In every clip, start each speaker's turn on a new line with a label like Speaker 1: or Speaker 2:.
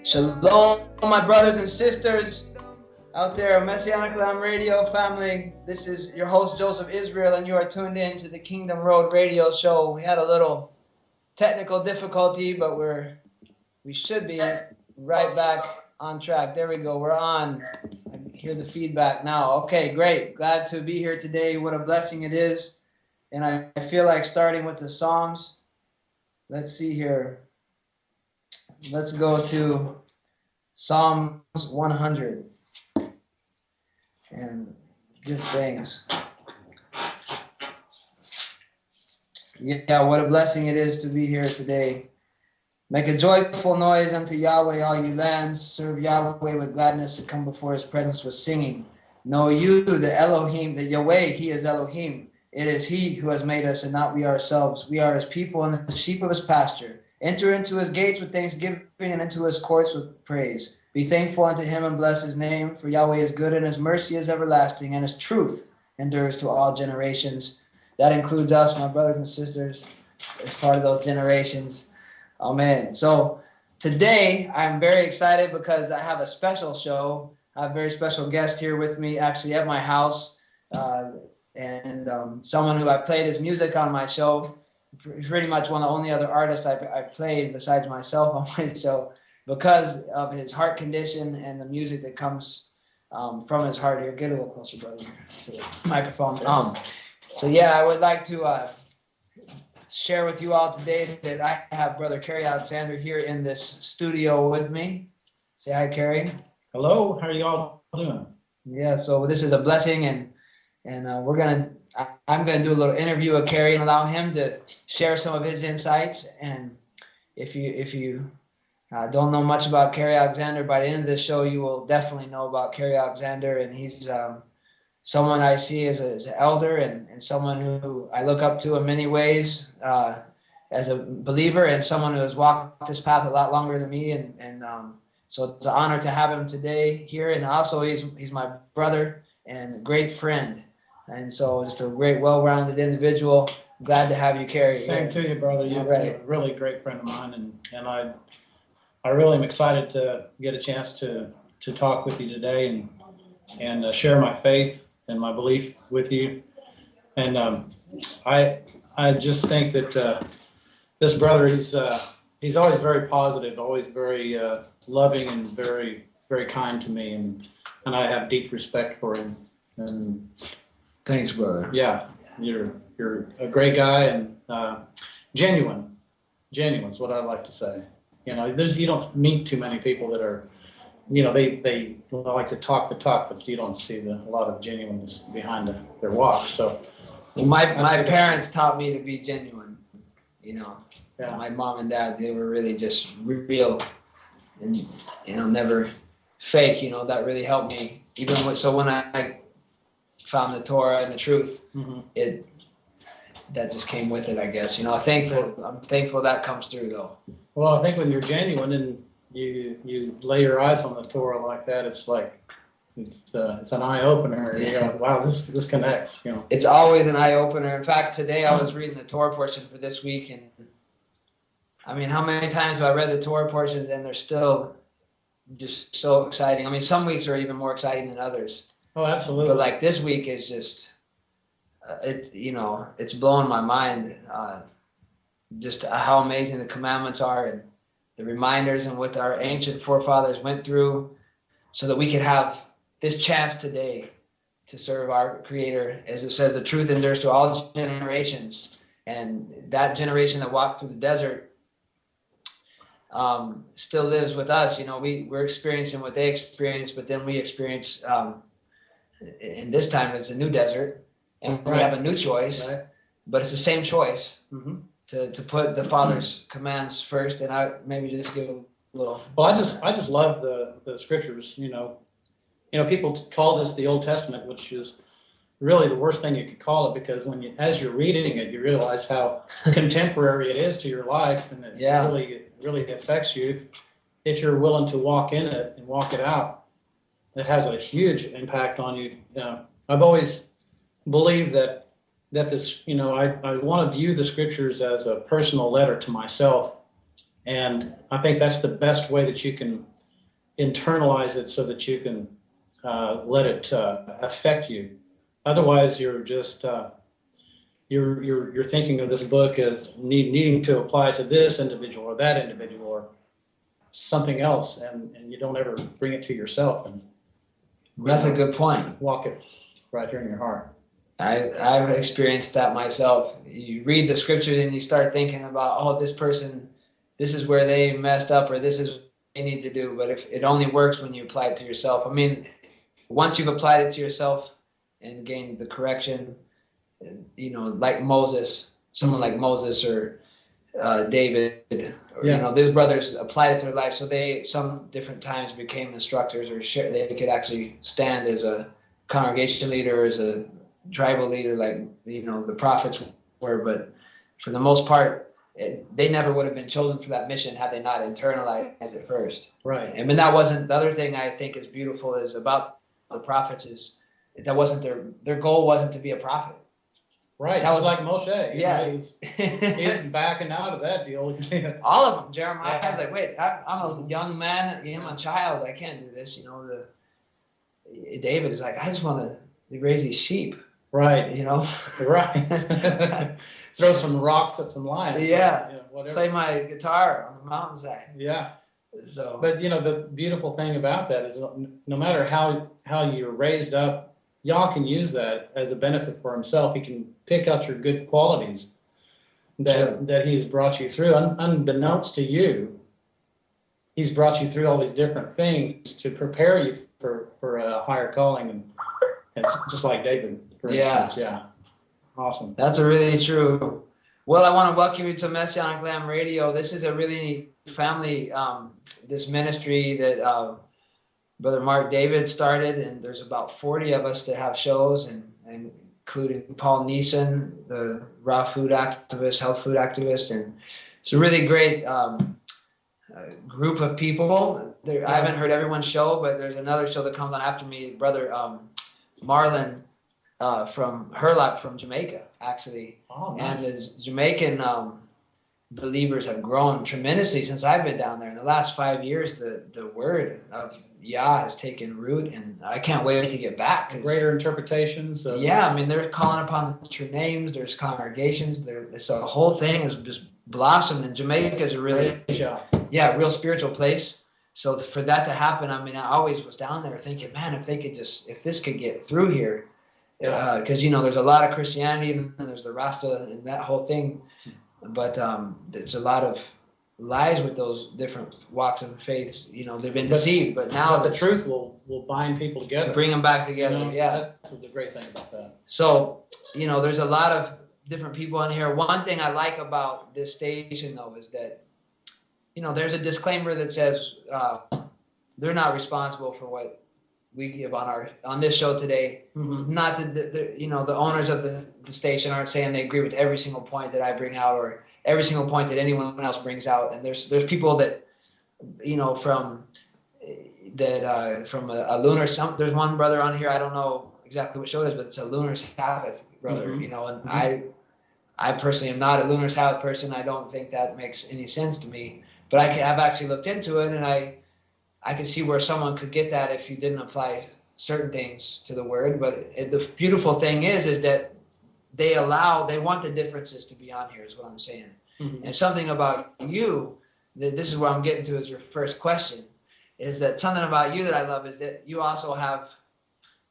Speaker 1: Shalom, my brothers and sisters out there, Messianic Lamb Radio family. This is your host, Joseph Israel, and you are tuned in to the Kingdom Road Radio Show. We had a little technical difficulty, but we should be right back on track. There we go. We're on. I hear the feedback now. Okay, great. Glad to be here today. What a blessing it is. And I feel like starting with the Psalms. Let's see here. Let's go to Psalms 100 and give thanks. Yeah, what a blessing it is to be here today. Make a joyful noise unto Yahweh, all you lands. Serve Yahweh with gladness and come before his presence with singing. Know you, the Elohim, the Yahweh, he is Elohim. It is he who has made us and not we ourselves. We are his people and the sheep of his pasture. Enter into his gates with thanksgiving and into his courts with praise. Be thankful unto him and bless his name, for Yahweh is good and his mercy is everlasting and his truth endures to all generations. That includes us, my brothers and sisters, as part of those generations. Amen. So today I'm very excited because I have a special show. I have a very special guest here with me, actually at my house, and someone who I played his music on my show. Pretty much one of the only other artists I've played besides myself on my show because of his heart condition and the music that comes from his heart. Here, get a little closer, brother, to the microphone. So yeah, I would like to share with you all today that I have Brother Kerry Alexander here in this studio with me. Say hi, Kerry.
Speaker 2: Hello, how are you all doing?
Speaker 1: Yeah, so this is a blessing, and I'm gonna do a little interview with Kerry and allow him to share some of his insights. And if you don't know much about Kerry Alexander, by the end of this show, you will definitely know about Kerry Alexander, and he's someone I see as an elder and someone who I look up to in many ways as a believer, and someone who has walked this path a lot longer than me, and so it's an honor to have him today here. And also he's my brother and a great friend, and so just a great, well-rounded individual. Glad to have you, Kerry.
Speaker 2: Same to you, brother. You're a really great friend of mine, and I really am excited to get a chance to talk with you today and share my faith and my belief with you. And I just think that this brother, he's always very positive, always very loving and very, very kind to me, and I have deep respect for him. And
Speaker 1: thanks, brother.
Speaker 2: Yeah, you're a great guy and genuine is what I like to say. You know, you don't meet too many people that are, you know, they like to talk the talk, but you don't see a lot of genuineness behind their walk. So,
Speaker 1: well, my parents taught me to be genuine. You know, yeah. My mom and dad, they were really just real, and never fake. You know, that really helped me. So when I found the Torah and the truth, that just came with it, I guess. You know, I'm thankful that comes through though.
Speaker 2: Well, I think when you're genuine and you lay your eyes on the Torah like that, it's like it's an eye opener. You go, wow, this connects. You know,
Speaker 1: it's always an eye opener. In fact, today I was reading the Torah portion for this week, and I mean, how many times have I read the Torah portions and they're still just so exciting? I mean, some weeks are even more exciting than others.
Speaker 2: Oh, absolutely.
Speaker 1: But like this week is just it's blowing my mind. Just how amazing the commandments are and the reminders and what our ancient forefathers went through so that we could have this chance today to serve our Creator. As it says, the truth endures to all generations. And that generation that walked through the desert still lives with us. You know, we're experiencing what they experienced, but then we experience, in this time it's a new desert, and we have a new choice, but it's the same choice. To put the Father's commands first, and I maybe just give a little.
Speaker 2: Well, I just love the scriptures. You know, people call this the Old Testament, which is really the worst thing you could call it, because as you're reading it, you realize how contemporary it is to your life, and it really affects you if you're willing to walk in it and walk it out. It has a huge impact on you. I've always believed that this, I want to view the scriptures as a personal letter to myself. And I think that's the best way that you can internalize it so that you can let it affect you. Otherwise, you're just you're thinking of this book as needing to apply to this individual or that individual or something else, and you don't ever bring it to yourself and
Speaker 1: That's a good point.
Speaker 2: walk it right here in your heart.
Speaker 1: I've experienced that myself. You read the scripture and you start thinking about, oh, this person, this is where they messed up, or this is what they need to do. But if it only works when you apply it to yourself. I mean, once you've applied it to yourself and gained the correction, you know, like Moses, someone like Moses or David, or, you know, these brothers applied it to their life, so they some different times became instructors, or they could actually stand as a congregation leader, as a tribal leader, like, you know, the prophets were. But for the most part, they never would have been chosen for that mission had they not internalized it first.
Speaker 2: Right.
Speaker 1: I mean, that wasn't the other thing I think is beautiful is about the prophets is that wasn't their goal wasn't to be a prophet.
Speaker 2: Right. That was like Moshe.
Speaker 1: Yeah.
Speaker 2: He's backing out of that deal.
Speaker 1: All of them. Jeremiah was like, wait, I'm a young man, I'm a child, I can't do this. You know, David is like, I just want to raise these sheep.
Speaker 2: Right.
Speaker 1: You know?
Speaker 2: Right. Throw some rocks at some lions.
Speaker 1: Yeah.
Speaker 2: You know, whatever.
Speaker 1: Play my guitar on the mountainside.
Speaker 2: Yeah.
Speaker 1: So.
Speaker 2: But, you know, the beautiful thing about that is no matter how you're raised up, Yah can use that as a benefit for himself. He can pick out your good qualities that he's brought you through. Unbeknownst to you, he's brought you through all these different things to prepare you for a higher calling. And it's just like David, for instance. Yeah. Awesome.
Speaker 1: That's a really true. Well, I want to welcome you to Messianic Lamb Radio. This is a really neat family, this ministry that Brother Mark David started, and there's about 40 of us that have shows, and including Paul Neeson, the raw food activist, health food activist, and it's a really great group of people. I haven't heard everyone's show, but there's another show that comes on after me, Brother Marlon from Hurlock from Jamaica, actually.
Speaker 2: Oh, nice.
Speaker 1: And the Jamaican believers have grown tremendously since I've been down there. In the last 5 years, the word of Yah has taken root, and I can't wait to get back.
Speaker 2: Greater interpretations.
Speaker 1: Yeah, I mean, they're calling upon the true names. There's congregations. So the whole thing is just blossomed, and Jamaica is a really, real spiritual place. So for that to happen, I mean, I always was down there thinking, man, if this could get through here, because, you know, there's a lot of Christianity, and there's the Rasta and that whole thing. But it's a lot of lies with those different walks of faiths. You know, they've been deceived, but now
Speaker 2: the truth will bind people together.
Speaker 1: Bring them back together,
Speaker 2: you know,
Speaker 1: yeah.
Speaker 2: That's the great thing about that.
Speaker 1: So, you know, there's a lot of different people in here. One thing I like about this station, though, is that, you know, there's a disclaimer that says they're not responsible for what we give on this show today.
Speaker 2: Mm-hmm.
Speaker 1: Not that you know, the owners of the station aren't saying they agree with every single point that I bring out or every single point that anyone else brings out. And there's people that, you know, from a lunar. There's one brother on here, I don't know exactly what show it is, but it's a lunar Sabbath brother.
Speaker 2: Mm-hmm.
Speaker 1: You know, and I personally am not a lunar Sabbath person. I don't think that makes any sense to me. But I've actually looked into it, and I can see where someone could get that if you didn't apply certain things to the word. But the beautiful thing is that they want the differences to be on here, is what I'm saying. Mm-hmm. And something about you, this is where I'm getting to, is your first question, is that something about you that I love is that you also have,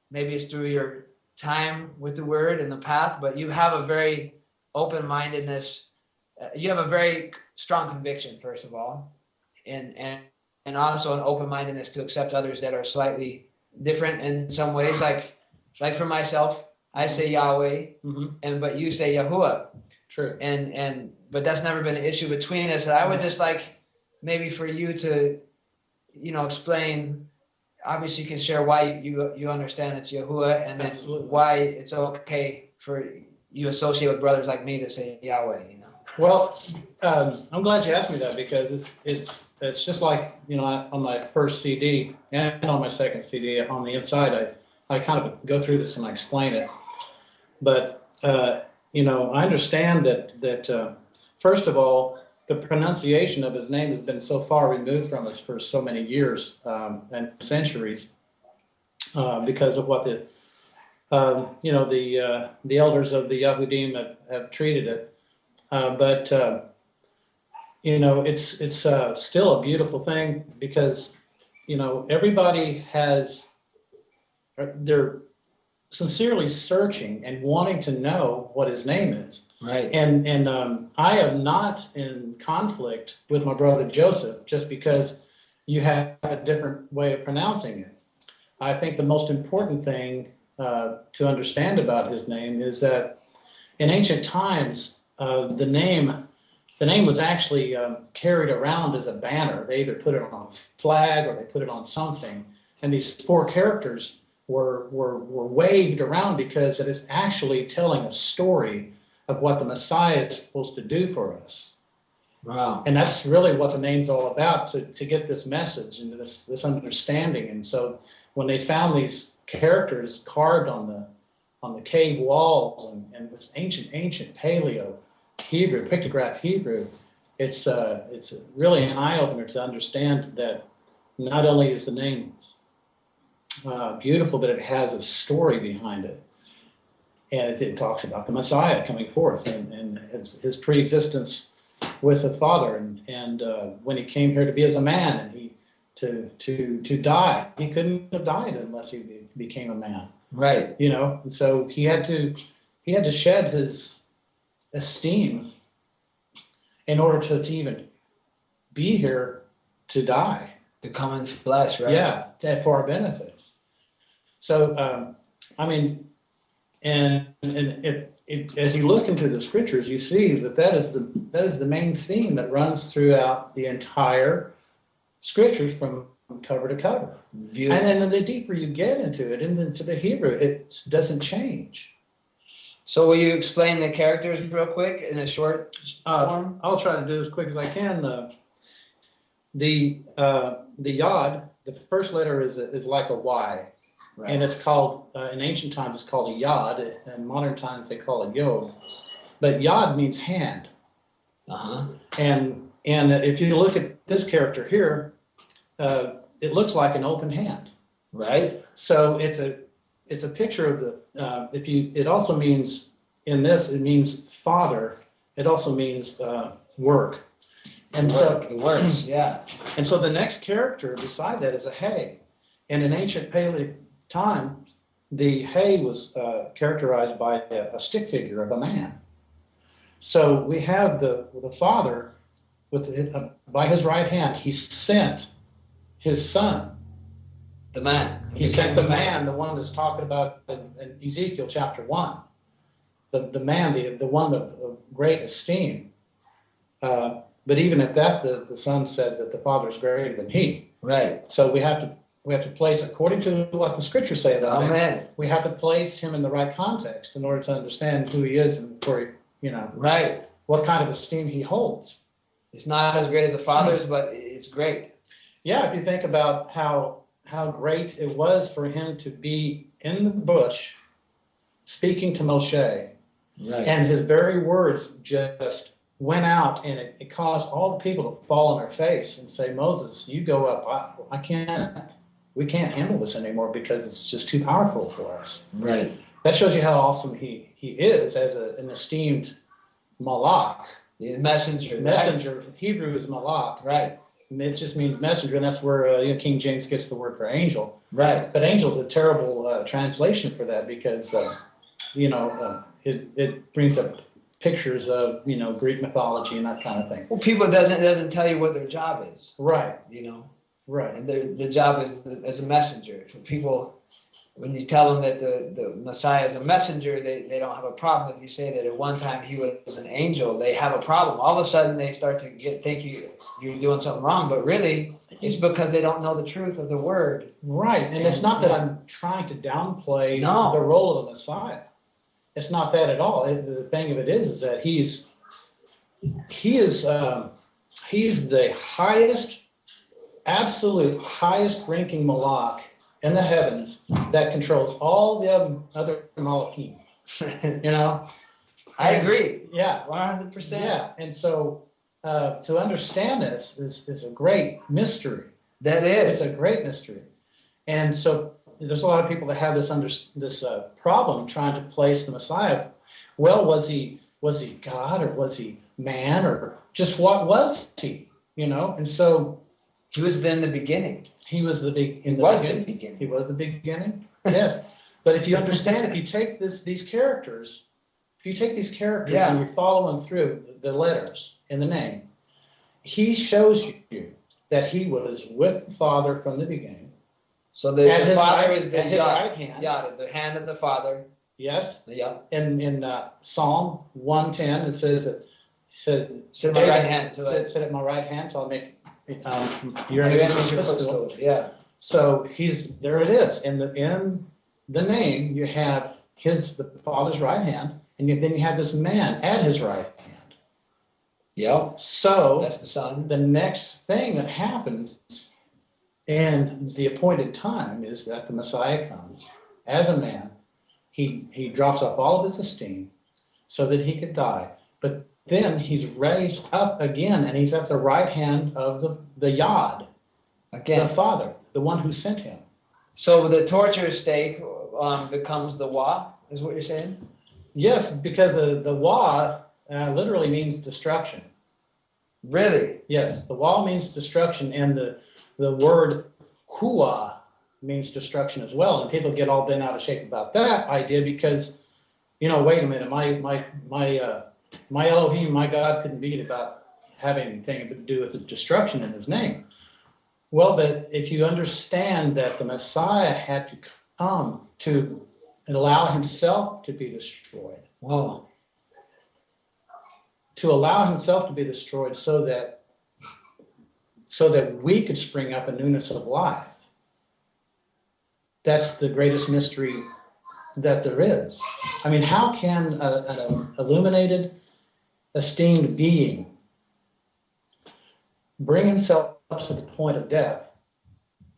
Speaker 1: maybe it's through your time with the word and the path, but you have a very open-mindedness. You have a very strong conviction, first of all, and also an open-mindedness to accept others that are slightly different in some ways. Like for myself, I say Yahweh, mm-hmm. But you say Yahuwah.
Speaker 2: True.
Speaker 1: But that's never been an issue between us. And I would just like maybe for you to, you know, explain. Obviously, you can share why you understand it's Yahuwah, and then
Speaker 2: Absolutely.
Speaker 1: Why it's okay for you associate with brothers like me to say Yahweh. You know.
Speaker 2: Well, I'm glad you asked me that, because it's just like, you know, on my first CD and on my second CD, on the inside, I kind of go through this and I explain it. But, you know, I understand that first of all, the pronunciation of his name has been so far removed from us for so many years and centuries because of what the elders of the Yahudim have treated it. But it's still a beautiful thing because everybody they're sincerely searching and wanting to know what his name is.
Speaker 1: Right.
Speaker 2: And I am not in conflict with my brother Joseph just because you have a different way of pronouncing it. I think the most important thing to understand about his name is that in ancient times, the name was actually carried around as a banner. They either put it on a flag or they put it on something. And these 4 characters were waved around because it is actually telling a story of what the Messiah is supposed to do for us.
Speaker 1: Wow.
Speaker 2: And that's really what the name's all about, to get this message and this understanding. And so when they found these characters carved on the cave walls and this ancient paleo Hebrew, pictograph Hebrew, it's really an eye-opener to understand that not only is the name beautiful, but it has a story behind it. And it talks about the Messiah coming forth and his pre-existence with the Father, and when he came here to be as a man and to die, he couldn't have died unless he became a man.
Speaker 1: Right.
Speaker 2: And so he had to shed his esteem in order to even be here to die.
Speaker 1: To come in flesh, right?
Speaker 2: Yeah, for our benefit. So, and as you look into the scriptures, you see that is the main theme that runs throughout the entire scriptures from cover to cover. Beautiful. And then the deeper you get into it, into the Hebrew, it doesn't change.
Speaker 1: So will you explain the characters real quick in a short form?
Speaker 2: I'll try to do as quick as I can. The Yod, the first letter is like a Y. Right. And it's called, in ancient times, it's called a Yod. In modern times, they call it Yod. But Yod means hand.
Speaker 1: Uh-huh.
Speaker 2: And if you look at this character here, it looks like an open hand.
Speaker 1: Right.
Speaker 2: So it's a picture of the, it also means, in this, it means father. It also means work. And
Speaker 1: it works, yeah.
Speaker 2: And so the next character beside that is a hay. And in ancient Paleo time, the hay was characterized by a stick figure of a man. So we have the father by his right hand. He sent his son.
Speaker 1: The man.
Speaker 2: He sent the man, the one that's talking about in Ezekiel chapter 1. The man, the one of great esteem. But even at that, the son said that the father is greater than he. Right. So we have to place, according to what the scriptures say about him, we have to place him in the right context in order to understand who he is and
Speaker 1: right,
Speaker 2: what kind of esteem he holds.
Speaker 1: It's not as great as the father's, but it's great.
Speaker 2: Yeah, if you think about how great it was for him to be in the bush speaking to Moshe, right, and his very words just went out, and it caused all the people to fall on their face and say, Moses, you go up. We can't handle this anymore because it's just too powerful for us. Right. That shows you how awesome he is as an esteemed malach.
Speaker 1: The messenger.
Speaker 2: Messenger. Right. Hebrew is malach. Right. And it just means messenger, and that's where King James gets the word for angel. Right. But angel is a terrible translation for that because, it brings up pictures of, Greek mythology and that kind of thing.
Speaker 1: Well, people doesn't tell you what their job is.
Speaker 2: Right.
Speaker 1: Right. And the job is as a messenger. For people, when you tell them that the Messiah is a messenger, they don't have a problem. If you say that at one time he was an angel, they have a problem. All of a sudden they start to think you're doing something wrong, but really it's because they don't know the truth of the word. Right. And it's not that I'm trying to downplay the role of the Messiah. It's not that at all. The thing of it is that he's the highest, absolute highest ranking malach in the heavens that controls all the other malachim. I agree. Yeah. 100%. Yeah. And so
Speaker 2: to understand this is a great mystery.
Speaker 1: That is.
Speaker 2: It's a great mystery. And so there's a lot of people that have this problem trying to place the Messiah. Well, was he God, or was he man, or just what was he? You know, and so
Speaker 1: he was in the beginning.
Speaker 2: He was the beginning. He was the beginning. Yes, but if you understand, if you take these characters, and you follow them through the letters in the name, he shows you that he was with the Father from the beginning. So the Father is the right hand. Yeah, the hand of the Father. Yes. Yeah. In Psalm 110, it says that he said, "Sit at my right hand. Sit at my right hand till I make your enemies your footstool." Yeah. So there. It is in the name. You have the Father's right hand, and then you have this man at his right hand. Yep. So that's the Son. The next thing that happens, and the appointed time, is that the Messiah comes as a man. He drops off all of his esteem so that he could die. But then he's raised up again, and he's at the right hand of the Yod, again, the Father, the one who sent him. So the torture stake becomes the Wa, is what you're saying? Yes, because the Wa literally means destruction. Really? Yes, the Wa means destruction, and the word Hua means destruction as well. And people get all bent out of shape about that idea because, wait a minute, my Elohim, my God, couldn't be about having anything to do with the destruction in his name. Well, but if you understand that the Messiah had to come to allow himself to be destroyed. Wow. To allow himself to be destroyed so that we could spring up a newness of life. That's the greatest mystery that there is. I mean, how can an illuminated, esteemed being bring himself up to the point of death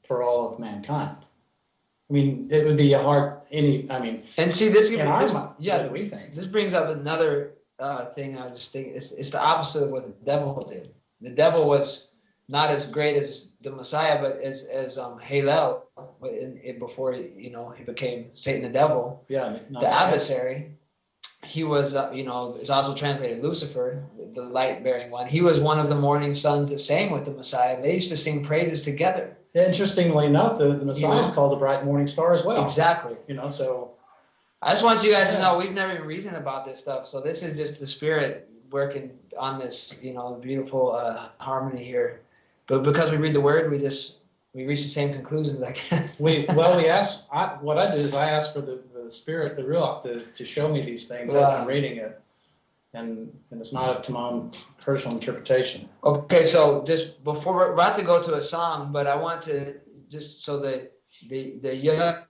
Speaker 2: for all of mankind? I mean, it would be a hard and see this. We think this brings up another thing. I just think it's the opposite of what the devil did. The devil was not as great as the Messiah, but as Halel, before he became Satan the devil. Yeah, the adversary. He was is also translated Lucifer, the light-bearing one. He was one of the morning sons that sang with the Messiah. They used to sing praises together. Interestingly enough, the Messiah is called the bright morning star as well. Exactly. So I just want you guys to know we've never even reasoned about this stuff. So this is just the Spirit working on this, beautiful harmony here. But because we read the Word, we reach the same conclusions, I guess. What I do is I ask for the Spirit, the Ruach, to show me these things as I'm reading it. And it's not up to my own personal interpretation. Okay, so just before we're about to go to a song, but I want to just so the Yud,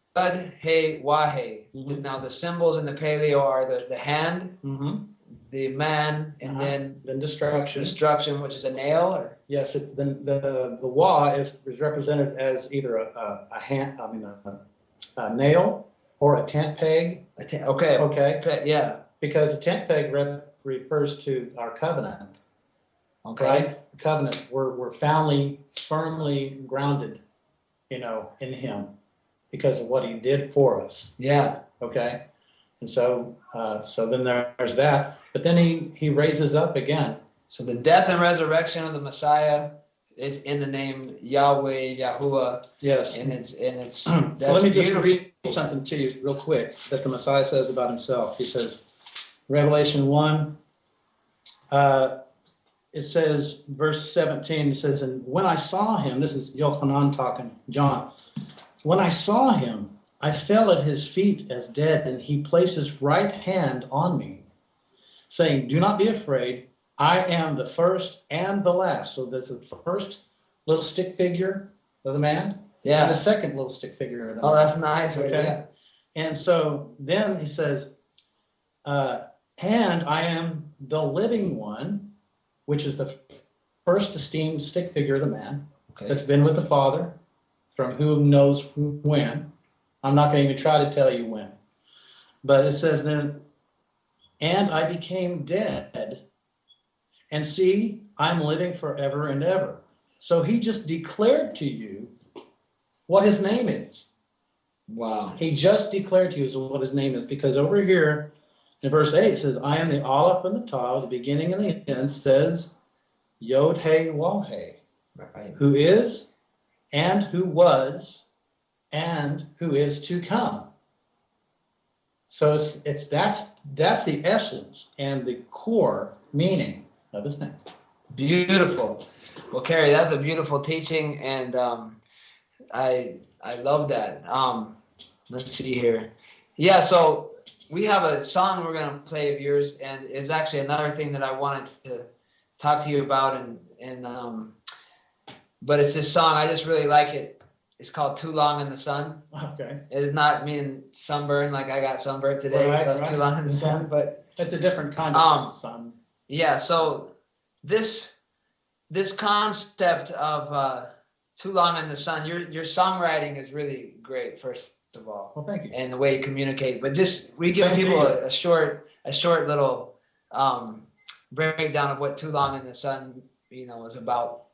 Speaker 2: Hey, Wahe. Mm-hmm. Now the symbols in the Paleo are the hand, mm-hmm. the man, and then destruction, which is a nail. Or? Yes, it's the Wa is represented as either a nail or a tent peg. Okay. Yeah. Because a tent peg refers to our covenant. Okay. Right? Covenant. We're firmly grounded, in Him because of what He did for us. Yeah. Okay. And so then there's that. But then he raises up again. So the death and resurrection of the Messiah is in the name Yahweh, Yahuwah. Yes. And it's so let me just read something to you real quick that the Messiah says about himself. He says, Revelation 1, it says, verse 17, it says, and when I saw him, this is Yochanan talking, John, when I saw him, I fell at his feet as dead, and he placed his right hand on me, saying, do not be afraid, I am the first and the last. So there's the first little stick figure of the man, and the second little stick figure of the man. Oh, that's nice. Okay. Yeah. And so then he says, and I am the living one, which is the first esteemed stick figure of the man that's been with the Father, from whom knows when. I'm not going to even try to tell you when. But it says then, and I became dead, and see, I'm living forever and ever. So he just declared to you what his name is.
Speaker 1: Wow.
Speaker 2: He just declared to you what his name is, because over here in verse 8 it says, I am the Aleph and the Tav, the beginning and the end, says Yod He Waw He,
Speaker 1: Right.
Speaker 2: who is and who was and who is to come. So that's the essence and the core meaning of his name.
Speaker 1: Beautiful. Well, Carrie, that's a beautiful teaching, and I love that. Let's see here. Yeah, so we have a song we're going to play of yours, and it's actually another thing that I wanted to talk to you about, but it's this song. I just really like it. It's called Too Long in the Sun.
Speaker 2: Okay.
Speaker 1: It is not meaning sunburn, like I got sunburned today,
Speaker 2: Right,
Speaker 1: so it's too long in the sun, but
Speaker 2: it's a different kind of sun.
Speaker 1: Yeah, so this concept of Too Long in the Sun, your songwriting is really great, first of all.
Speaker 2: Well, thank you.
Speaker 1: And the way you communicate. But we give people a short little breakdown of what Too Long in the Sun, is about.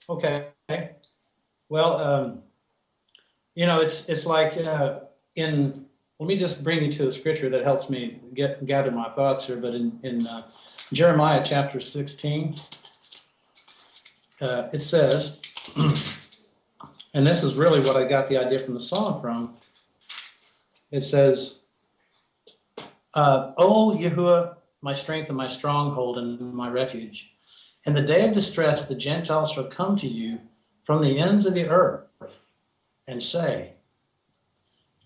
Speaker 2: Okay. Well, it's like let me just bring you to the scripture that helps me gather my thoughts here. But in Jeremiah chapter 16, it says, and this is really what I got the idea from the song from. It says, O Yahuwah, my strength and my stronghold and my refuge. In the day of distress, the Gentiles shall come to you from the ends of the earth and say,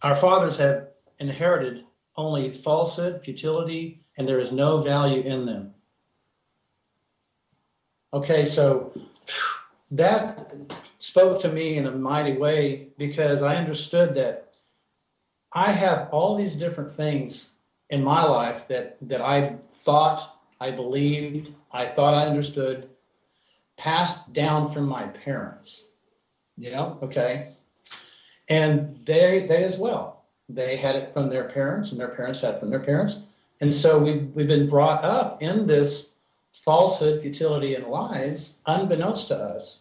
Speaker 2: our fathers have inherited only falsehood, futility, and there is no value in them. Okay, so that spoke to me in a mighty way, because I understood that I have all these different things in my life that I thought, I believed, I thought I understood, passed down from my parents. Okay? And they as well. They had it from their parents, and their parents had it from their parents. And so we've been brought up in this falsehood, futility, and lies, unbeknownst to us.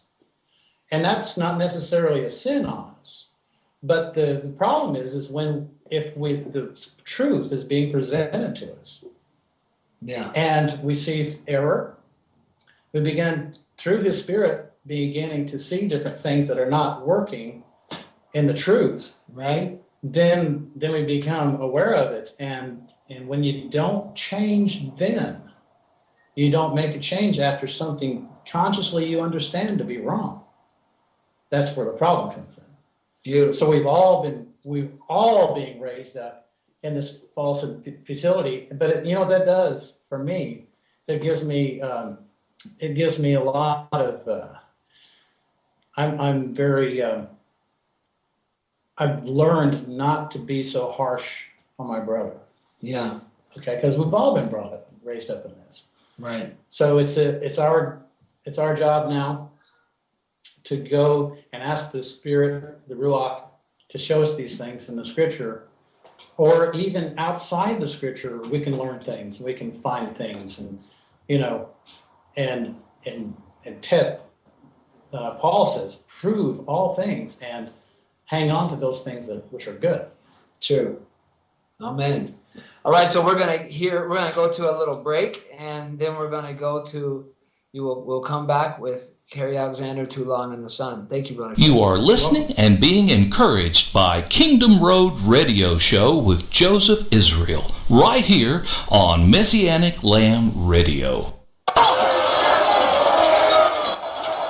Speaker 2: And that's not necessarily a sin on us. But the problem is if the truth is being presented to us, and we see error, we begin, through his Spirit, beginning to see different things that are not working in the truth, right? Then we become aware of it, and when you don't change then, you don't make a change after something consciously you understand to be wrong. That's where the problem comes in.
Speaker 1: Beautiful.
Speaker 2: So we've all being raised up in this falsehood, futility. But you know what that does for me? It gives me a lot of. I'm very. I've learned not to be so harsh on my brother.
Speaker 1: Yeah.
Speaker 2: Okay, because we've all been raised up in this.
Speaker 1: Right.
Speaker 2: So it's our job now to go and ask the Spirit, the Ruach, to show us these things in the Scripture, or even outside the Scripture, we can learn things, we can find things, and Paul says, prove all things and hang on to those things which are good.
Speaker 1: True. Amen. All right, so we're gonna go to a little break, and then we're gonna go to. We'll come back with Carrie Alexander, Too Long in the Sun. Thank you, brother.
Speaker 3: You are listening and being encouraged by Kingdom Road Radio Show with Joseph Israel, right here on Messianic Lamb Radio.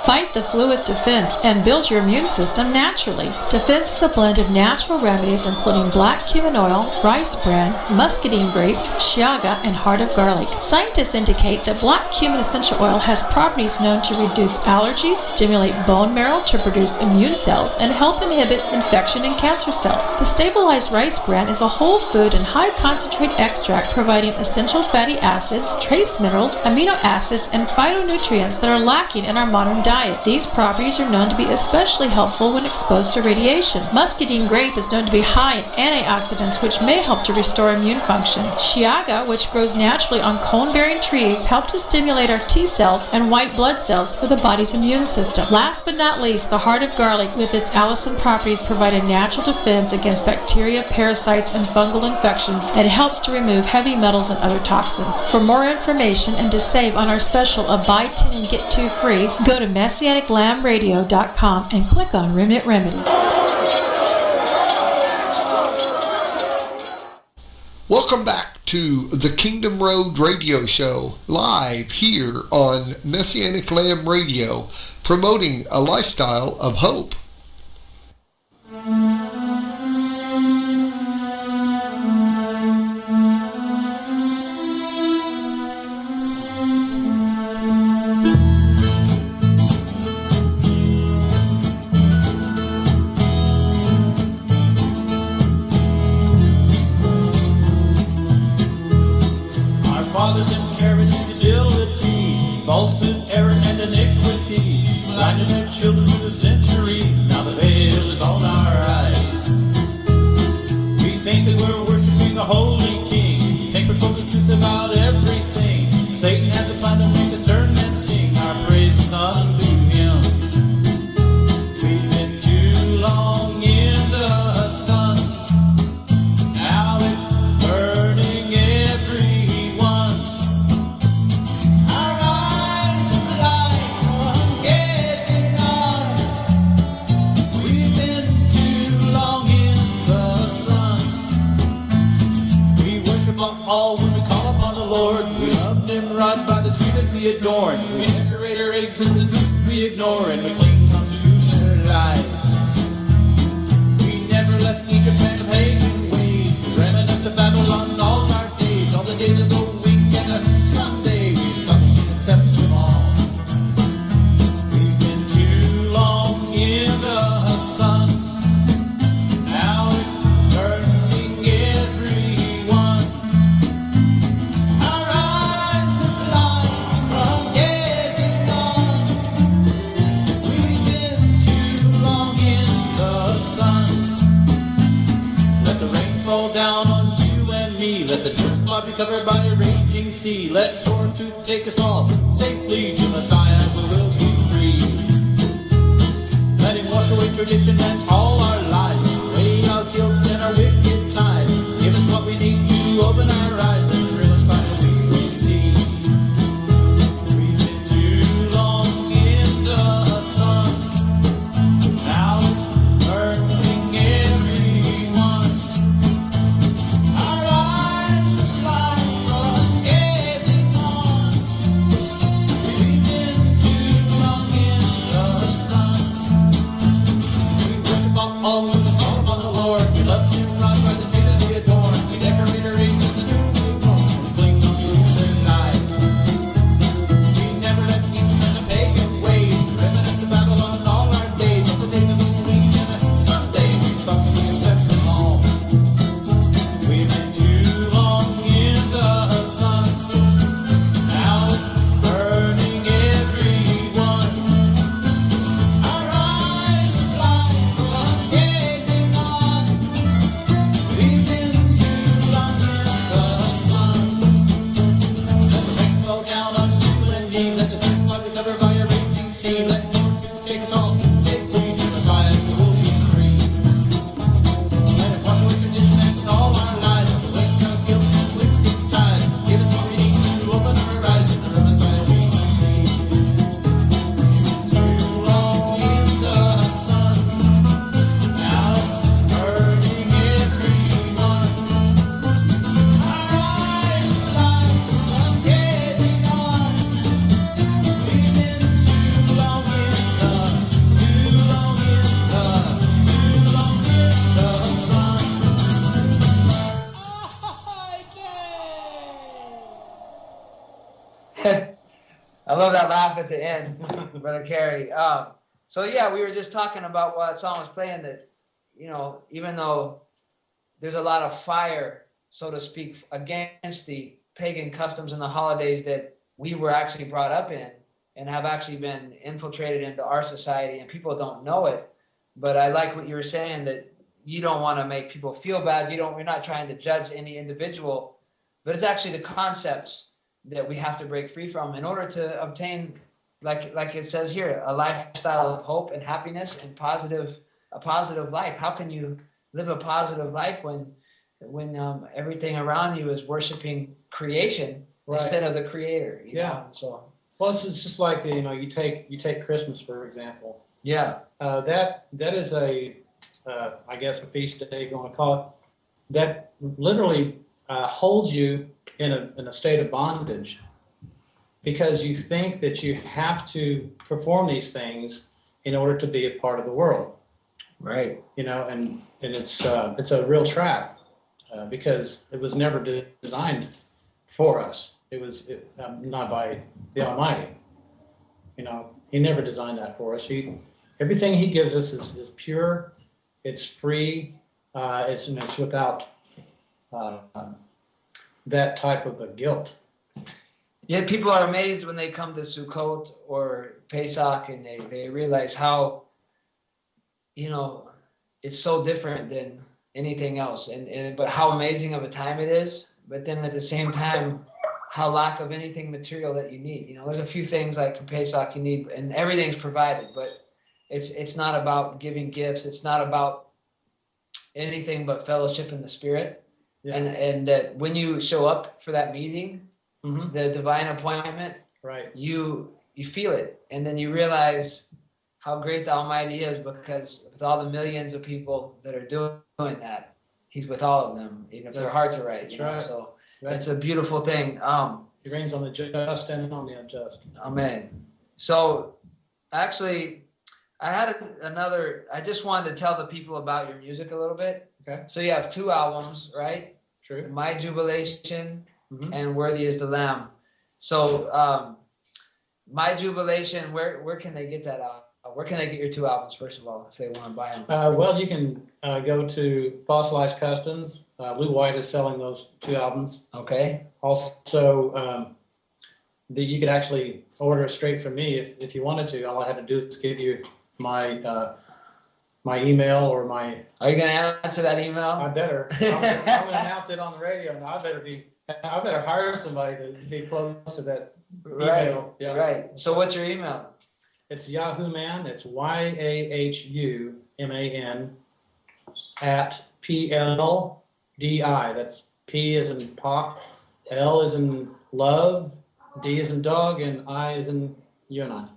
Speaker 4: Fight the flu with Defense and build your immune system naturally. Defense is a blend of natural remedies including black cumin oil, rice bran, muscadine grapes, shiaga, and heart of garlic. Scientists indicate that black cumin essential oil has properties known to reduce allergies, stimulate bone marrow to produce immune cells, and help inhibit infection in cancer cells. The stabilized rice bran is a whole food and high concentrate extract providing essential fatty acids, trace minerals, amino acids, and phytonutrients that are lacking in our modern diet. diet. These properties are known to be especially helpful when exposed to radiation. Muscadine grape is known to be high in antioxidants, which may help to restore immune function. Shiaga, which grows naturally on cone-bearing trees, help to stimulate our T cells and white blood cells for the body's immune system. Last but not least, the heart of garlic with its allicin properties provide a natural defense against bacteria, parasites, and fungal infections, and helps to remove heavy metals and other toxins. For more information and to save on our special of buy 10 and get 2 free, go to MessianicLambRadio.com and click on Remnant Remedy.
Speaker 5: Welcome back to the Kingdom Road Radio Show, live here on Messianic Lamb Radio, promoting a lifestyle of hope.
Speaker 6: Fathers inherit futility, falsehood, error, and iniquity, blinding their children through the centuries. Now the veil is on our eyes. We think that we're worshiping a holy king, think we're told the truth about everything. Satan has a plan to make us turn and sing our praises unto him. We've been too long in the sun, now it's burning every. All when we call upon the Lord, we love Nimrod by the tree that we adorn. We decorate our eggs and the truth we ignore, and we cling onto their lies. We never left Egypt and the pagan ways, the remnants of Babylon all our days, all the days of the week and the Sunday. We've got to accept them all. We've been too long in the sun, now it's burning everyone. Fall down on you and me. Let the truth cloud be covered by a raging sea. Let Torah truth take us all safely to Messiah, we will be free. Let him wash away tradition and all our lies, away our guilt and our wicked ties. Give us what we need to open our eyes, and the real Messiah we will see. We've been too long in the sun, now it's burning everyone. All when we call upon the Lord, we love him right by the tree that we adorn. We decorate our eggs with the truth we ignore, we cling on to their lies. We never left Egypt and the pagan ways, the remnants of Babylon all our days, all the days of the week and the Sunday. We thought we accept them all. We've been too long in the sun, now it's burning everyone. Our eyes are blind. Gazing on, we've been too long in the sun. Let the rain fall down on you and me. Let the truth cloud be covered by a raging sea. Let the truth take us all safely to Messiah, we will be free. Let it wash away tradition and all our lies, away our guilt and wicked ties. Give us what we need to open our eyes, and the Messiah we will see. Too long in the sun, now it's burning everyone. Our eyes are blind from gazing on. We've been too long in the sun.
Speaker 1: I love that laugh at the end, Brother Carey. So yeah, we were just talking about what song was playing, that, you know, even though there's a lot of fire, so to speak, against the pagan customs and the holidays that we were actually brought up in, and have actually been infiltrated into our society, and people don't know it. But I like what you were saying, that you don't want to make people feel bad. You're not trying to judge any individual, but it's actually the concepts that we have to break free from in order to obtain, like it says here, a lifestyle of hope and happiness and a positive life. How can you live a positive life when everything around you is worshiping creation instead of the Creator? You know? So.
Speaker 2: Well, it's just like, you take Christmas, for example.
Speaker 1: Yeah.
Speaker 2: That is I guess a feast day, if you want to call it, that literally holds you in a state of bondage, because you think that you have to perform these things in order to be a part of the world.
Speaker 1: Right.
Speaker 2: And it's a real trap, because it was never designed for us. It was not by the Almighty. He never designed that for us. Everything He gives us is pure, it's free, it's without that type of a guilt.
Speaker 1: Yet people are amazed when they come to Sukkot or Pesach, and they realize how, it's so different than anything else, but how amazing of a time it is. But then at the same time, how lack of anything material that you need. There's a few things like for Pesach you need, and everything's provided, but it's not about giving gifts. It's not about anything but fellowship in the Spirit. Yeah. And that when you show up for that meeting, the divine appointment,
Speaker 2: right,
Speaker 1: you feel it, and then you realize how great the Almighty is, because with all the millions of people that are doing that, He's with all of them, even if their hearts are right.
Speaker 2: Right.
Speaker 1: So it's a beautiful thing.
Speaker 2: He reigns on the just and on the unjust.
Speaker 1: Amen. So actually, I just wanted to tell the people about your music a little bit.
Speaker 2: Okay.
Speaker 1: So you have 2 albums, right?
Speaker 2: True.
Speaker 1: My Jubilation and Worthy is the Lamb. So My Jubilation, where can they get that out? Where can they get your 2 albums, first of all, if they want to buy them?
Speaker 2: Well, you can go to Fossilized Customs. Lou White is selling those 2 albums.
Speaker 1: Okay.
Speaker 2: Also, you could actually order it straight from me if you wanted to. All I had to do is give you my email or my.
Speaker 1: Are you going to answer that email?
Speaker 2: I better. I'm going to announce it on the radio, and I better hire somebody to be close to that email.
Speaker 1: Right.
Speaker 2: Yeah.
Speaker 1: Right. So what's your email?
Speaker 2: It's Yahoo Man. It's YAHUMAN at PLDI. That's P as in pop, L as in love, D as in dog, and I as in you and I.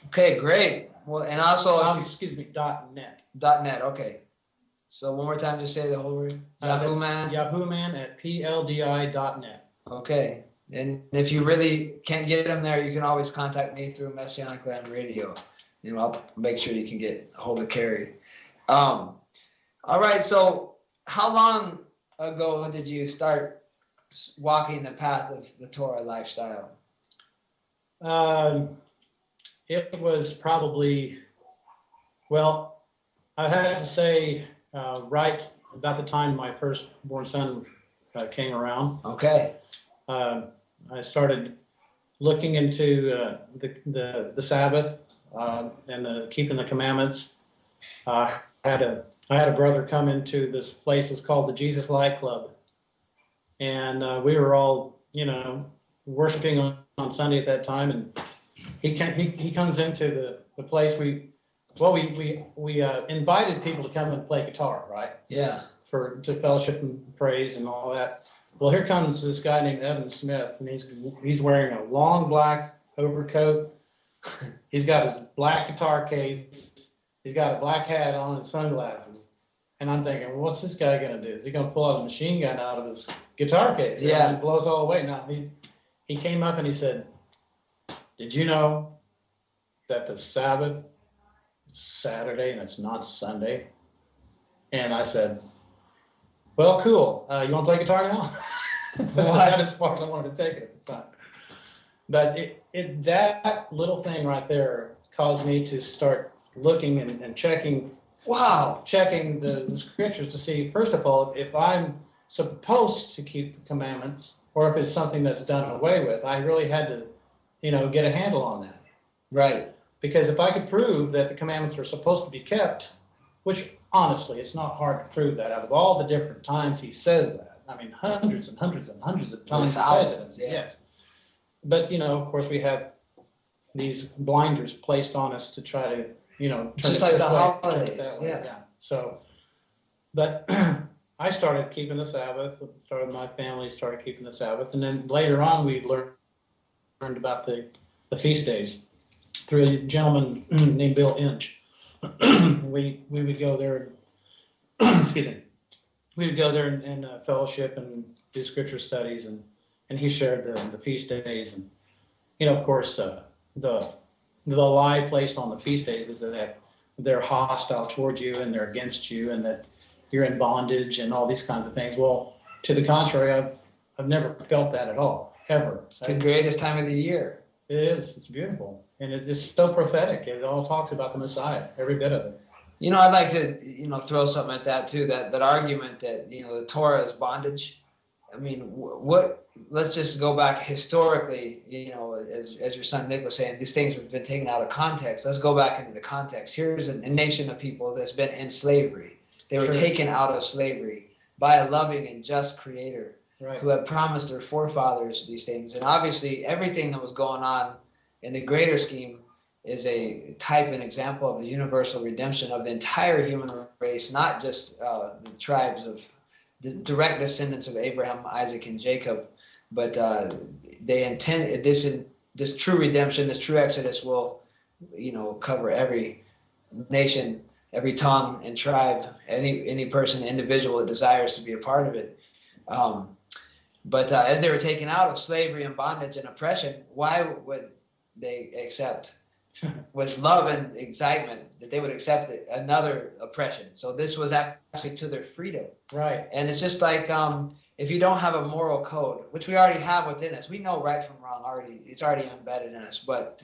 Speaker 1: Okay, great. Well, and also
Speaker 2: .net.
Speaker 1: .net. Okay. So one more time, just say the whole word. Yahoo Man.
Speaker 2: Yahoo Man at PLDI.net.
Speaker 1: Okay. And if you really can't get them there, you can always contact me through Messianic Lamb Radio. I'll make sure you can get a hold of Carrie. All right. So how long ago did you start walking the path of the Torah lifestyle?
Speaker 2: It was probably, well, I had to say right about the time my firstborn son came around.
Speaker 1: Okay.
Speaker 2: I started looking into the Sabbath and keeping the commandments. I had a brother come into this place. It's called the Jesus Light Club, and we were all worshiping on Sunday at that time. And he comes into the place. We invited people to come and play guitar, right?
Speaker 1: Yeah.
Speaker 2: To fellowship and praise and all that. Well, here comes this guy named Evan Smith, and he's wearing a long black overcoat. He's got his black guitar case. He's got a black hat on and sunglasses. And I'm thinking, well, what's this guy going to do? Is he going to pull out a machine gun out of his guitar case?
Speaker 1: Yeah.
Speaker 2: And blow us all away. No, he came up and he said, did you know that the Sabbath is Saturday and it's not Sunday? And I said, well, cool. You want to play guitar now? That's about as far as I wanted to take it at the time. But that little thing right there caused me to start looking and checking.
Speaker 1: Wow.
Speaker 2: Checking the scriptures to see, first of all, if I'm supposed to keep the commandments or if it's something that's done away with. I really had to get a handle on that.
Speaker 1: Right.
Speaker 2: Because if I could prove that the commandments are supposed to be kept, which honestly, it's not hard to prove that out of all the different times he says that. I mean, hundreds and hundreds and hundreds of times he says it.
Speaker 1: Yeah.
Speaker 2: Yes. But, of course, we have these blinders placed on us to try to, turn
Speaker 1: Just
Speaker 2: it
Speaker 1: like
Speaker 2: this
Speaker 1: the
Speaker 2: way,
Speaker 1: holidays,
Speaker 2: turn it that way.
Speaker 1: yeah.
Speaker 2: So, but I started keeping the Sabbath, started my family started keeping the Sabbath, and then later on we learned about the feast days through a gentleman named Bill Inch. we would go there, excuse me, we would go there and fellowship and do scripture studies, and he shared the feast days, and of course the lie placed on the feast days is that they're hostile towards you and they're against you and that you're in bondage and all these kinds of things. Well, to the contrary, I've never felt that at all, ever.
Speaker 1: It's the greatest time of the year.
Speaker 2: It is. It's beautiful. And it's so prophetic. It all talks about the Messiah, every bit of it.
Speaker 1: I'd like to, throw something at that too, that argument that, the Torah is bondage. I mean, let's just go back historically, as your son Nick was saying, these things have been taken out of context. Let's go back into the context. Here's a nation of people that's been in slavery. They were taken out of slavery by a loving and just creator who had promised their forefathers these things. And obviously everything that was going on in the greater scheme is a type and example of the universal redemption of the entire human race, not just the tribes of the direct descendants of Abraham, Isaac, and Jacob, but they intend this true redemption, this true exodus will, cover every nation, every tongue and tribe, any person, individual that desires to be a part of it. But as they were taken out of slavery and bondage and oppression, why would they accept with love and excitement that they would accept another oppression? So this was actually to their freedom.
Speaker 2: Right.
Speaker 1: And it's just like if you don't have a moral code, which we already have within us, we know right from wrong already. It's already embedded in us, but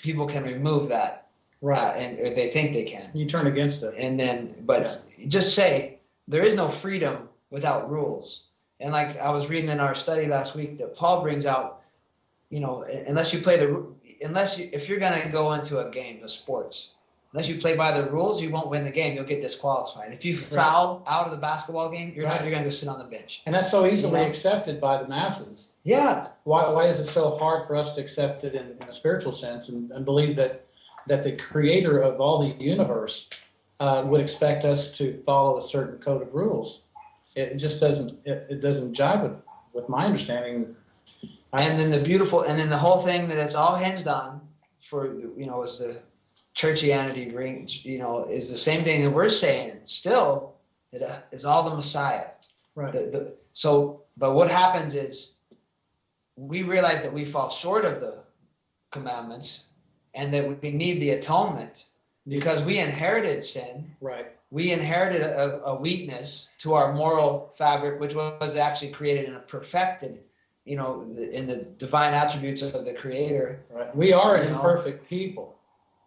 Speaker 1: people can remove that.
Speaker 2: Right.
Speaker 1: Or they think they can.
Speaker 2: You turn against it.
Speaker 1: And then, just say there is no freedom without rules. And like I was reading in our study last week that Paul brings out, unless you play if you're going to go into a game of sports, unless you play by the rules, you won't win the game. You'll get disqualified. If you foul out of the basketball game, you're going to go sit on the bench.
Speaker 2: And that's so easily accepted by the masses.
Speaker 1: Yeah.
Speaker 2: Why is it so hard for us to accept it in a spiritual sense and believe that the creator of all the universe would expect us to follow a certain code of rules? It just doesn't. It doesn't jive with my understanding.
Speaker 1: And then the whole thing that it's all hinged on, is the churchianity rings. Is the same thing that we're saying. Still, it's all the Messiah.
Speaker 2: Right.
Speaker 1: But what happens is we realize that we fall short of the commandments, and that we need the atonement because we inherited sin.
Speaker 2: Right.
Speaker 1: We inherited a weakness to our moral fabric, which was actually created and perfected, in the divine attributes of the Creator.
Speaker 2: Right. We are imperfect people,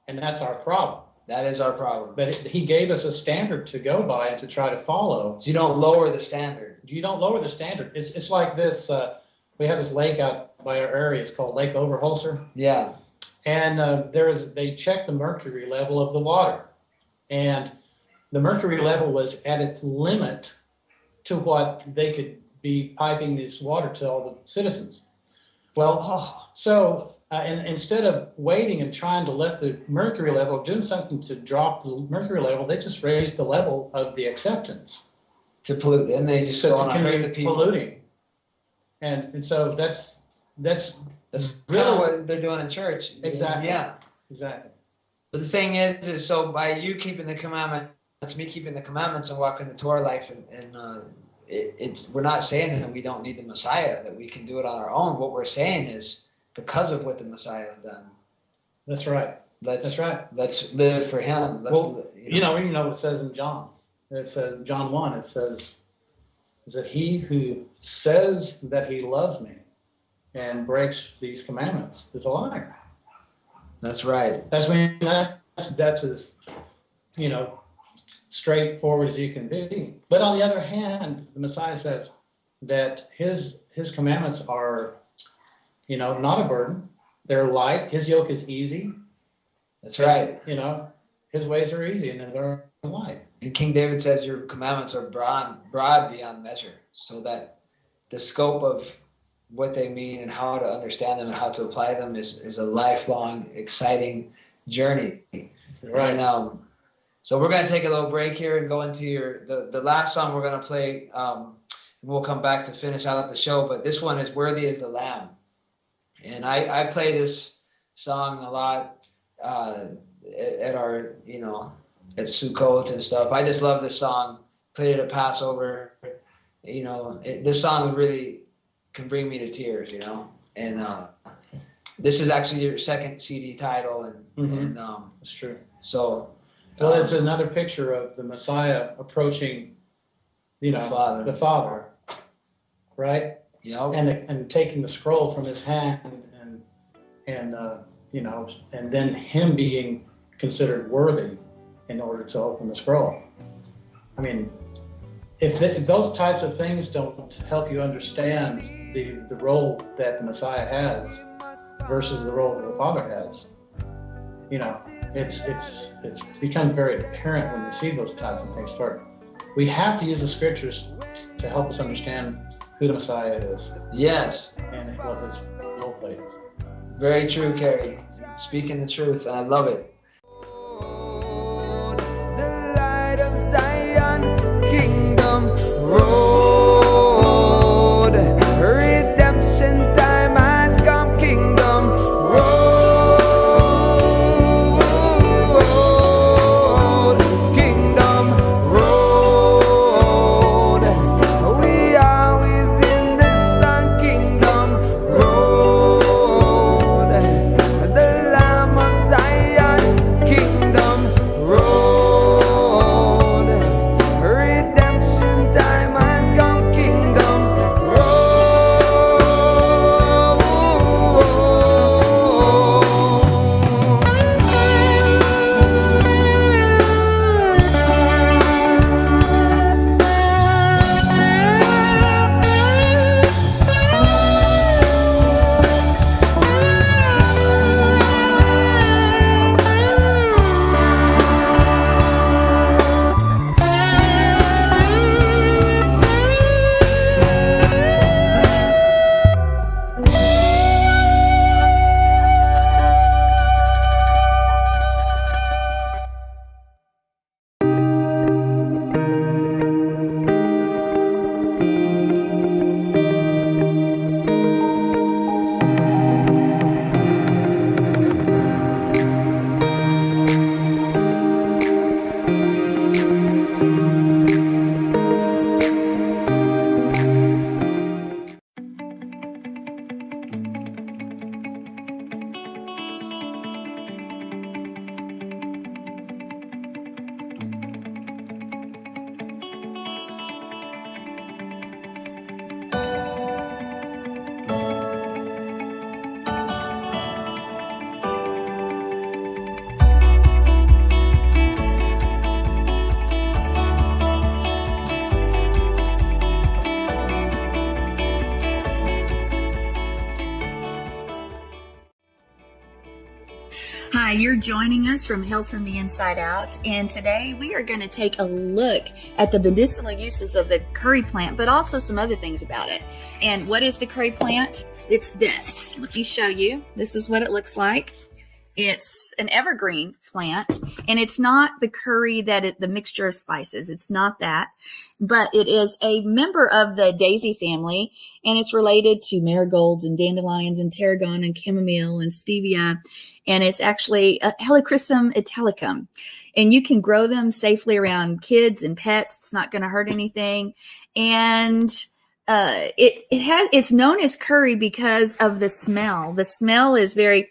Speaker 2: and that's our problem.
Speaker 1: That is our problem.
Speaker 2: But He gave us a standard to go by and to try to follow.
Speaker 1: So you don't lower the standard.
Speaker 2: You don't lower the standard. It's like this. We have this lake out by our area. It's called Lake Overholser.
Speaker 1: Yeah.
Speaker 2: And they checked the mercury level of the water, and the mercury level was at its limit to what they could be piping this water to all the citizens. Well, so instead of waiting and trying to let the mercury level, doing something to drop the mercury level, they just raised the level of the acceptance.
Speaker 1: To pollute, and they just go on hurt the people.
Speaker 2: Polluting. And so that's
Speaker 1: really what they're doing in church.
Speaker 2: Exactly.
Speaker 1: Yeah.
Speaker 2: Exactly.
Speaker 1: But the thing is so by you keeping the commandments, me keeping the commandments and walking the Torah life, we're not saying that we don't need the Messiah, that we can do it on our own. What we're saying is because of what the Messiah has done.
Speaker 2: That's right. That's right.
Speaker 1: Let's live for Him.
Speaker 2: You know what it says in John. It says John 1. It says is that he who says that he loves me and breaks these commandments is a liar.
Speaker 1: That's right.
Speaker 2: That's as straightforward as you can be. But on the other hand, the Messiah says that his commandments are, not a burden. They're light. His yoke is easy.
Speaker 1: That's right.
Speaker 2: You know, his ways are easy and they're light.
Speaker 1: And King David says your commandments are broad beyond measure, so that the scope of what they mean and how to understand them and how to apply them is a lifelong, exciting journey.
Speaker 2: Right.
Speaker 1: And so we're going to take a little break here and go into the last song we're going to play. We'll come back to finish out the show, but this one is Worthy is the Lamb. And I play this song a lot at our, at Sukkot and stuff. I just love this song. Played it at Passover. This song really can bring me to tears, And this is actually your second CD title, and
Speaker 2: That's true.
Speaker 1: So,
Speaker 2: well, it's another picture of the Messiah approaching, the Father, right? And taking the scroll from his hand, and then him being considered worthy in order to open the scroll. I mean, if those types of things don't help you understand the role that the Messiah has versus the role that the Father has, it becomes very apparent when you see those types of things start. We have to use the scriptures to help us understand who the Messiah is.
Speaker 1: Yes.
Speaker 2: And what his role plays.
Speaker 1: Very true, Kerry. Speaking the truth, and I love it.
Speaker 7: The light of Zion, Kingdom Road. Redemption time has come, Kingdom Road. Kingdom Road. We always in the sun, Kingdom Road. The Lamb of Zion, Kingdom Road. Redemption time has come, Kingdom Road.
Speaker 8: Hi, you're joining us from Health from the Inside Out, and today we are going to take a look at the medicinal uses of the curry plant, but also some other things about it. And what is the curry plant? It's this. Let me show you. This is what it looks like. It's an evergreen plant, and it's not the curry the mixture of spices. It's not that, but it is a member of the daisy family, and it's related to marigolds and dandelions and tarragon and chamomile and stevia, and it's actually a Helichrysum italicum, and you can grow them safely around kids and pets. It's not going to hurt anything, and it's known as curry because of the smell. The smell is very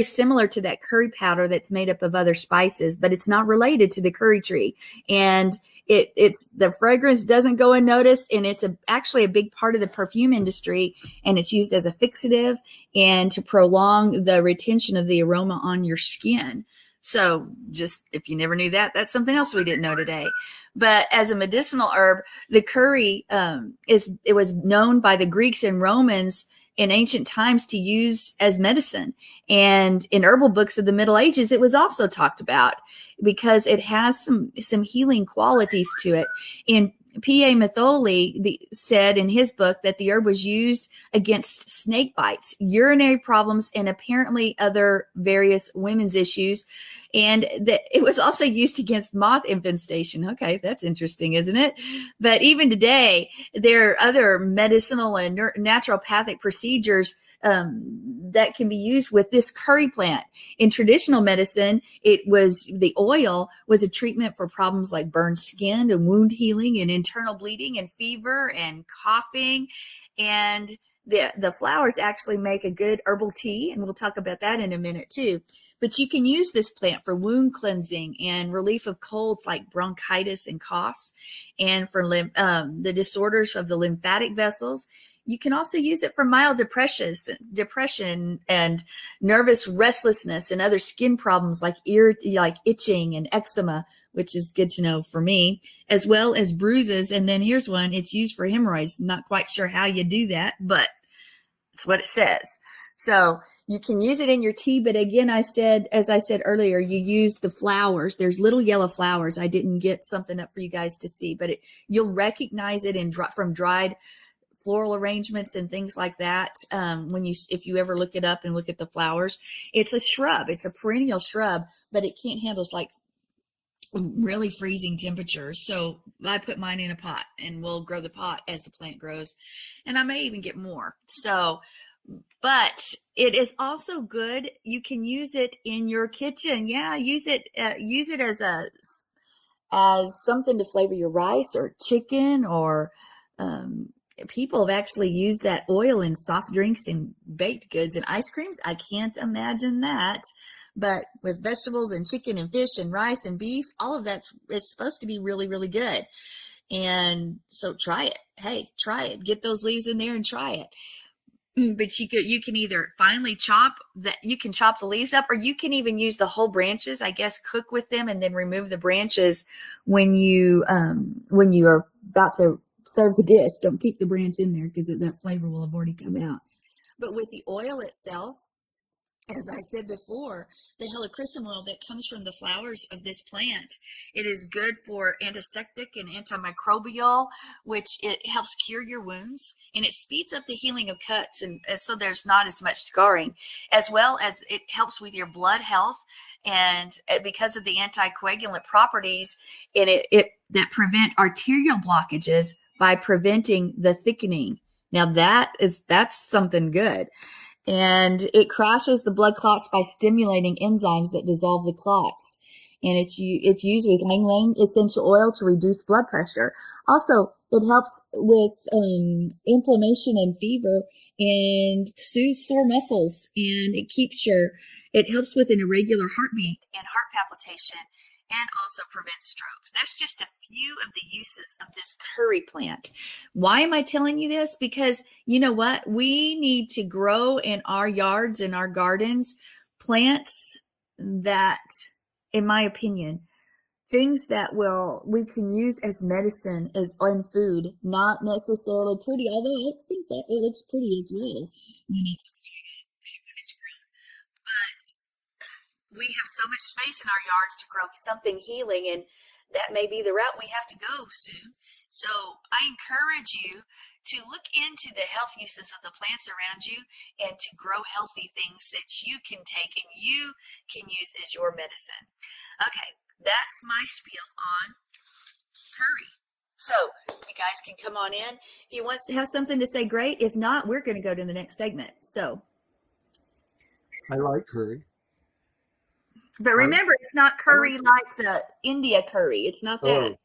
Speaker 8: similar to that curry powder that's made up of other spices, but it's not related to the curry tree. And it's the fragrance doesn't go unnoticed, and it's actually a big part of the perfume industry, and it's used as a fixative and to prolong the retention of the aroma on your skin. So just if you never knew that, that's something else we didn't know today. But as a medicinal herb, the curry it was known by the Greeks and Romans in ancient times to use as medicine. And in herbal books of the Middle Ages, it was also talked about because it has some healing qualities to it. In P.A. Matholi said in his book that the herb was used against snake bites, urinary problems, and apparently other various women's issues. And that it was also used against moth infestation. Okay, that's interesting, isn't it? But even today, there are other medicinal and naturopathic procedures that can be used with this curry plant. In traditional medicine, the oil was a treatment for problems like burned skin and wound healing and internal bleeding and fever and coughing. And the flowers actually make a good herbal tea, and we'll talk about that in a minute too. But you can use this plant for wound cleansing and relief of colds like bronchitis and coughs, and for the disorders of the lymphatic vessels. You can also use it for mild depression and nervous restlessness and other skin problems like itching and eczema, which is good to know for me, as well as bruises. And then here's one. It's used for hemorrhoids. Not quite sure how you do that, but it's what it says. So you can use it in your tea. But again, as I said earlier, you use the flowers. There's little yellow flowers. I didn't get something up for you guys to see, but you'll recognize it from dried floral arrangements and things like that. If you ever look it up and look at the flowers, it's a shrub. It's a perennial shrub, but it can't handle like really freezing temperatures. So I put mine in a pot, and we'll grow the pot as the plant grows, and I may even get more. So, but it is also good. You can use it in your kitchen. Yeah, use it as something to flavor your rice or chicken, or people have actually used that oil in soft drinks and baked goods and ice creams. I can't imagine that. But with vegetables and chicken and fish and rice and beef, all of that is supposed to be really, really good. And so try it. Hey, try it. Get those leaves in there and try it. But you can either finely chop the leaves up, or you can even use the whole branches, I guess, cook with them and then remove the branches when you are about to serve the dish. Don't keep the branch in there because that flavor will have already come out. But with the oil itself, as I said before, the helichrysum oil that comes from the flowers of this plant, it is good for antiseptic and antimicrobial, which it helps cure your wounds, and it speeds up the healing of cuts, and so there's not as much scarring, as well as it helps with your blood health. And because of the anticoagulant properties in it that prevent arterial blockages by preventing the thickening. Now that's something good. And it crashes the blood clots by stimulating enzymes that dissolve the clots. And it's used with ylang ylang essential oil to reduce blood pressure. Also, it helps with inflammation and fever and soothes sore muscles. And it helps with an irregular heartbeat and heart palpitation, and also prevents strokes. That's just a few of the uses of this curry plant. Why am I telling you this? Because you know what? We need to grow in our yards and our gardens plants that, in my opinion, things that we can use as medicine, as on food, not necessarily pretty, although I think that it looks pretty as well when it's grown. But we have so much space in our yards to grow something healing, and that may be the route we have to go soon. So I encourage you to look into the health uses of the plants around you and to grow healthy things that you can take and you can use as your medicine. Okay, that's my spiel on curry. So you guys can come on in. If you want to have something to say, great. If not, we're going to go to the next segment. So
Speaker 5: I like curry.
Speaker 8: But remember, it's not curry like the India curry. It's not that.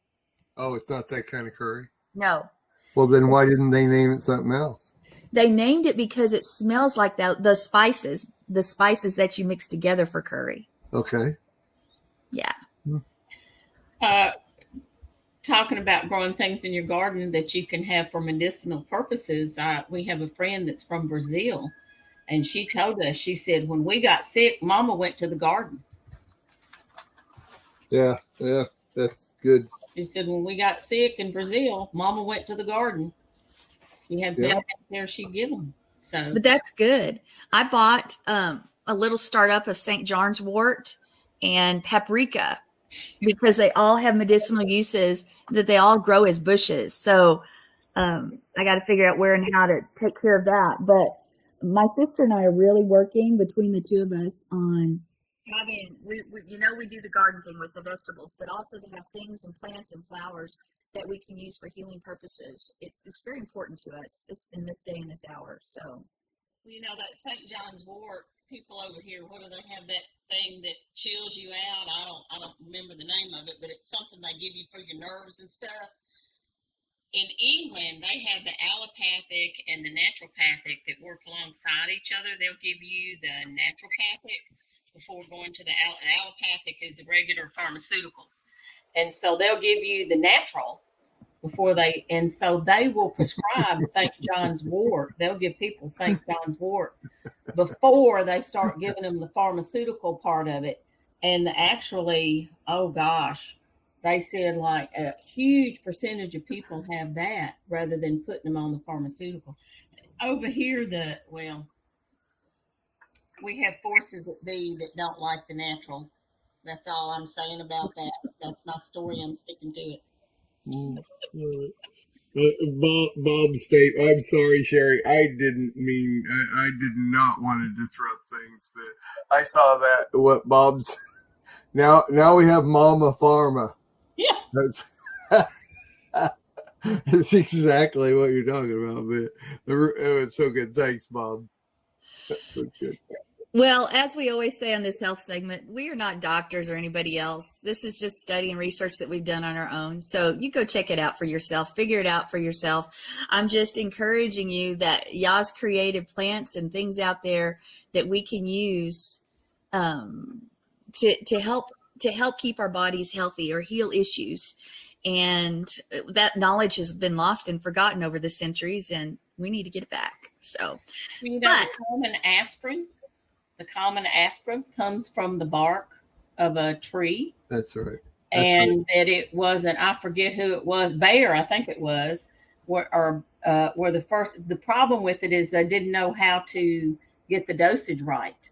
Speaker 5: Oh, it's not that kind of curry?
Speaker 8: No.
Speaker 5: Well, then why didn't they name it something else?
Speaker 8: They named it because it smells like the spices that you mix together for curry.
Speaker 5: Okay.
Speaker 8: Yeah.
Speaker 9: Talking about growing things in your garden that you can have for medicinal purposes, we have a friend that's from Brazil, and she told us, she said, when we got sick, Mama went to the garden.
Speaker 5: Yeah, that's good.
Speaker 9: She said, when we got sick in Brazil, Mama went to the garden. She had that out there she'd give them. So,
Speaker 8: But that's good. I bought a little startup of St. John's wort and paprika because they all have medicinal uses that they all grow as bushes. So I got to figure out where and how to take care of that. But my sister and I are really working between the two of us on having, we do the garden thing with the vegetables, but also to have things and plants and flowers that we can use for healing purposes. It's very important to us. It's in this day and this hour. So,
Speaker 9: that St. John's wort, people over here, what do they have, that thing that chills you out? I don't remember the name of it, but it's something they give you for your nerves and stuff. In England, they have the allopathic and the naturopathic that work alongside each other. They'll give you the naturopathic before going to the allopathic is the regular pharmaceuticals. And so they'll give you the natural and so they will prescribe St. John's wort. They'll give people St. John's wort before they start giving them the pharmaceutical part of it. And actually, oh gosh, they said like a huge percentage of people have that rather than putting them on the pharmaceutical. Over here, we have forces that be that don't like the natural. That's all I'm saying about that. That's my story. I'm sticking to it.
Speaker 5: Bob's statement. I'm sorry, Sherry. I did not want to disrupt things, but I saw that. What Bob's now we have Mama Pharma.
Speaker 9: Yeah.
Speaker 5: That's exactly what you're talking about, but it's so good. Thanks, Bob. That's good.
Speaker 8: well, as we always say on this health segment, we are not doctors or anybody else. This is just study and research that we've done on our own. So you go check it out for yourself, figure it out for yourself. I'm just encouraging you that Yah's created plants and things out there that we can use to help keep our bodies healthy or heal issues. And that knowledge has been lost and forgotten over the centuries, and we need to get it back. So,
Speaker 9: The common aspirin comes from the bark of a tree.
Speaker 5: That's right.
Speaker 9: And that it wasn't, I forget who it was, Bayer, I think it was, were the problem with it is they didn't know how to get the dosage right.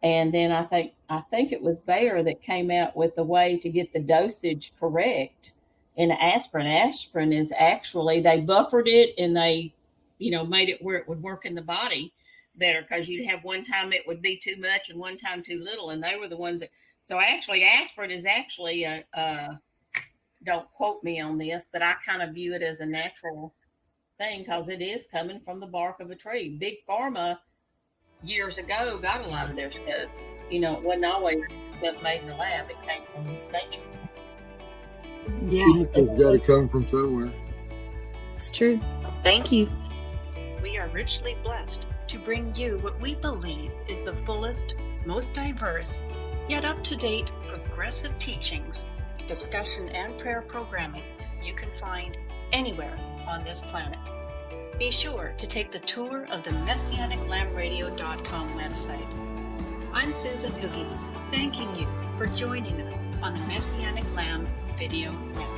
Speaker 9: And then I think it was Bayer that came out with a way to get the dosage correct in aspirin. Aspirin is actually, they buffered it and they, made it where it would work in the body better, because you'd have one time it would be too much and one time too little. And they were the ones that, so actually aspirin is actually don't quote me on this, but I kind of view it as a natural thing because it is coming from the bark of a tree. Big Pharma years ago got a lot of their stuff. It wasn't always stuff made in the lab. It came from nature.
Speaker 8: Yeah,
Speaker 5: It's got to come from somewhere.
Speaker 8: it's true. Thank you.
Speaker 10: We are richly blessed to bring you what we believe is the fullest, most diverse, yet up-to-date progressive teachings, discussion, and prayer programming you can find anywhere on this planet. Be sure to take the tour of the MessianicLambRadio.com website. I'm Susan Hoogie, thanking you for joining us on the Messianic Lamb Video Network.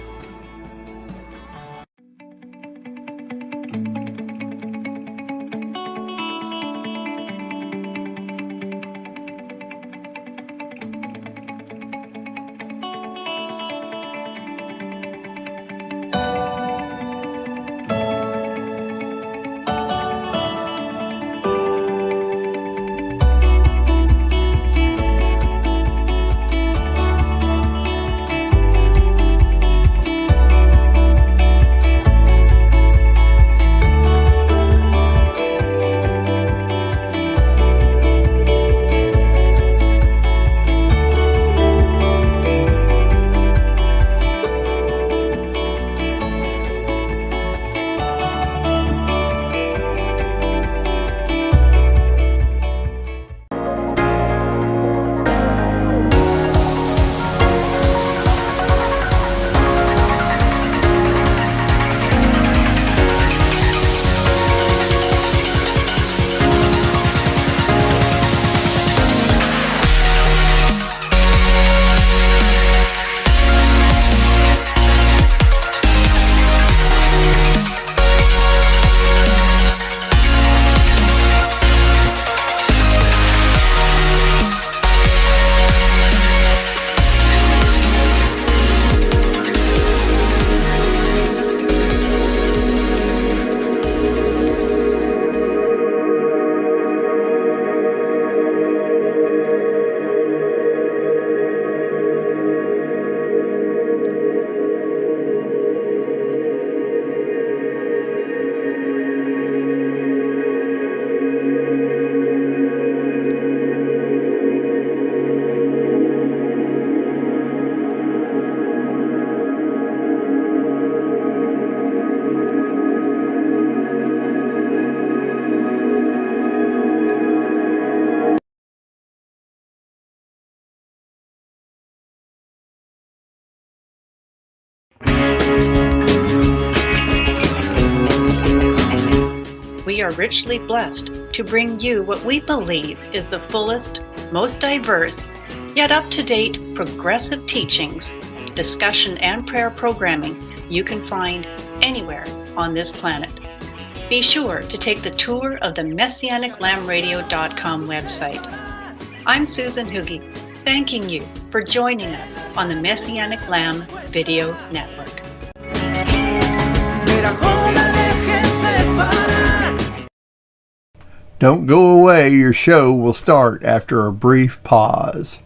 Speaker 10: we are richly blessed to bring you what we believe is the fullest, most diverse, yet up-to-date progressive teachings, discussion, and prayer programming you can find anywhere on this planet. Be sure to take the tour of the MessianicLambRadio.com website. I'm Susan Hoogie, thanking you for joining us on the Messianic Lamb Video Network.
Speaker 5: Don't go away, your show will start after a brief pause.